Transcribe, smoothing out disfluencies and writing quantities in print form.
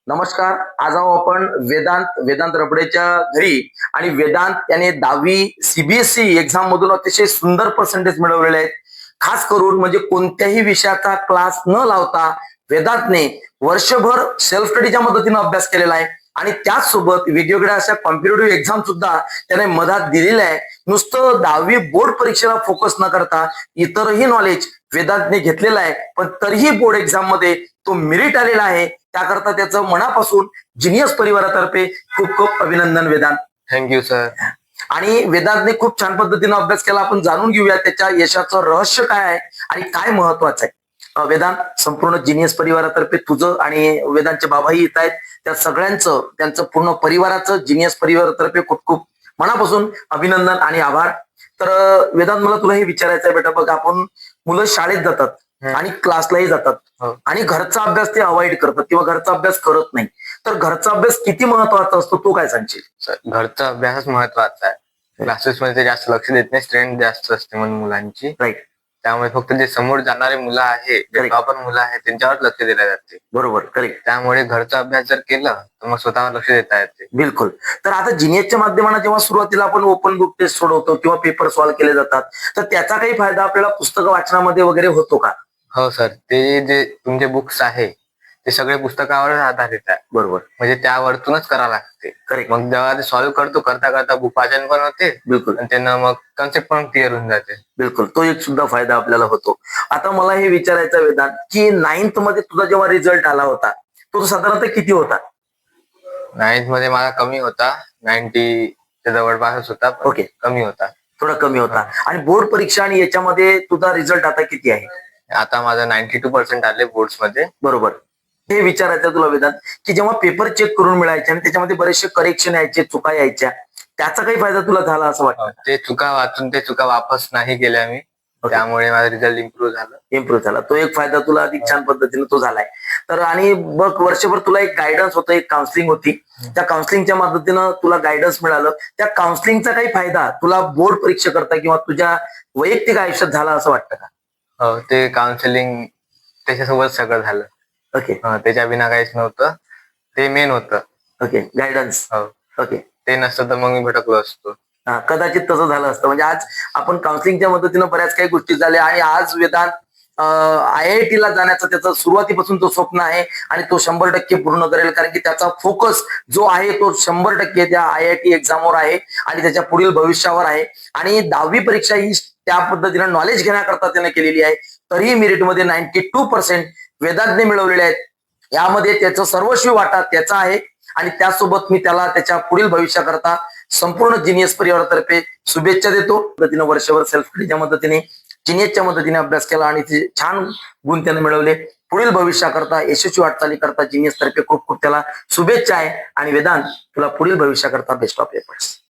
नमस्कार. आज आहो आपण वेदांत रबडेच्या घरी आणि वेदांत याने 10वी सीबीएसई एक्झाम मधून अतिशय सुंदर पर्सेंटेज मिळवलेले आहेत. खास करून म्हणजे कोणत्याही विषयाचा क्लास न लावता वेदांतने वर्षभर सेल्फ स्टडीच्या मदतीने अभ्यास केलेला आहे आणि त्याचसोबत वेगवेगळ्या अशा कॉम्पिटेटिव्ह एक्झाम सुद्धा त्याने मधात दिलेल्या आहे. नुसतं 10वी बोर्ड परीक्षेला फोकस न करता इतरही नॉलेज वेदांतने घेतलेलं आहे, पण तरीही बोर्ड एक्झाम मध्ये तो मेरिट आलेला आहे. त्याकरता त्याचं मनापासून जिनियस परिवारातर्फे खूप खूप अभिनंदन वेदांत. Thank you sir. आणि वेदांतने खूप छान पद्धतीने अभ्यास केला. आपण जाणून घेऊया त्याच्या यशाचं रहस्य काय आहे आणि काय महत्वाचं आहे. वेदांत, संपूर्ण जिनियस परिवारातर्फे तुझं आणि वेदांतचे बाबाही येत आहेत, त्या सगळ्यांचं त्यांचं पूर्ण परिवाराचं जिनियस परिवारातर्फे खूप खूप मनापासून अभिनंदन आणि आभार. तर वेदांत, मला तुला हे विचारायचं आहे बेटा, बघ आपण मुलं शाळेत जातात आणि क्लासलाही जातात हो. आणि घरचा अभ्यास ते अवॉइड करतात किंवा घरचा अभ्यास करत नाही. तर घरचा अभ्यास किती महत्वाचा असतो तू काय सांगशील? सर, घरचा अभ्यासच महत्वाचा आहे. क्लासेस मध्ये ते जास्त लक्ष देत नाही, स्ट्रेंथ जास्त असते म्हणून मुलांची. राईट. त्यामुळे फक्त जे समोर जाणारे मुलं आहे, जे Correct. टॉपर मुलं आहे, त्यांच्यावर लक्ष दिले जाते. बरोबर, करेक्ट. त्यामुळे घरचा अभ्यास जर केला तर मग स्वतःवर लक्ष देता येते. बिलकुल. तर आता जिनियसच्या माध्यमाने जेव्हा सुरुवातीला आपण ओपन बुक टेस्ट सोडवतो किंवा पेपर सॉल्व्ह केले जातात, तर त्याचा काही फायदा आपल्याला पुस्तकं वाचनामध्ये वगैरे होतो का? हो सर, ते जे तुमचे बुक्स आहे ते सगळे पुस्तकावर आधारित आहे. बरोबर. म्हणजे त्यावरतूनच करावं लागते. करेक्ट. मग जेव्हा ते सॉल्व्ह करतो, करता करता बुक वाचन पण होते बिलकुल. आणि त्यांना मग कन्सेप्ट पण क्लिअर होऊन जाते. बिलकुल, तो एक सुद्धा फायदा आपल्याला होतो. आता मला हे विचारायचं आहे वेदांत, की 9th मध्ये तुझा जेव्हा रिझल्ट आला होता, तो साधारणतः किती होता? 9th मध्ये मला कमी होता, 90 च्या जवळपासच होता, पण ओके. कमी होता. थोडा कमी होता. आणि बोर्ड परीक्षा आणि याच्यामध्ये तुझा रिझल्ट आता किती आहे? आता माझा 92% आले बोर्ड्स मध्ये. बरोबर. हे विचारायचं आहे तुला वेदांत, की जेव्हा पेपर चेक करून मिळायचे आणि त्याच्यामध्ये बरेचसे करेक्शन यायचे, चुका यायच्या, त्याचा काही फायदा तुला झाला असं वाटतं? ते चुका वाचून ते चुका वापस नाही केल्या मी, त्यामुळे माझा रिझल्ट इम्प्रूव्ह झाला. इम्प्रूव्ह झाला. तो एक फायदा तुला अधिक छान पद्धतीने तो झालाय. तर आणि बघ, वर्षभर तुला एक गायडन्स होतं, एक काउन्सिलिंग होती. त्या काउन्सिलिंगच्या मदतीनं तुला गायडन्स मिळालं. त्या काउन्सिलिंगचा काही फायदा तुला बोर्ड परीक्षा करता किंवा तुझ्या वैयक्तिक आयुष्यात झाला असं वाटतं का? हो, ते काउन्सिलिंग त्याच्यासोबत सगळं झालं. ओके. त्याच्या बिना काहीच नव्हतं. ते मेन होतं. Okay, guidance. हो, ओके. ते नसतं तर मग मी भटकलो असतो. कदाचित तसं झालं असतं. म्हणजे आज आपण काउन्सिलिंगच्या मदतीनं बऱ्याच काही गोष्टी झाल्या आणि आज वेदांत IIT ला जाण्याचं त्याचं सुरुवातीपासून तो स्वप्न आहे आणि तो 100% पूर्ण करेल, कारण की त्याचा फोकस जो आहे तो 100% त्या IIT एक्झामवर आहे आणि त्याच्या पुढील भविष्यावर आहे. आणि 10वी परीक्षा ही त्या पद्धतीनं नॉलेज घेण्याकरता त्याने केलेली आहे. तरीही मेरिटमध्ये 92% वेदांतने मिळवलेले आहेत. यामध्ये त्याचं सर्वस्वी वाटा त्याचा आहे आणि त्यासोबत मी त्याला त्याच्या पुढील भविष्याकरता संपूर्ण जिनियस परिवारातर्फे शुभेच्छा देतो. पद्धतीनं वर्षभर सेल्फ स्टडीच्या मदतीने, जिनियसच्या मदतीने अभ्यास केला आणि ते छान गुण त्याने मिळवले. पुढील भविष्याकरता, यशस्वी वाटचाली करता जिनियस तर्फे खूप खूप त्याला शुभेच्छा आहे. आणि वेदांत, तुला पुढील भविष्याकरता बेस्ट ऑफ एफर्ट्स.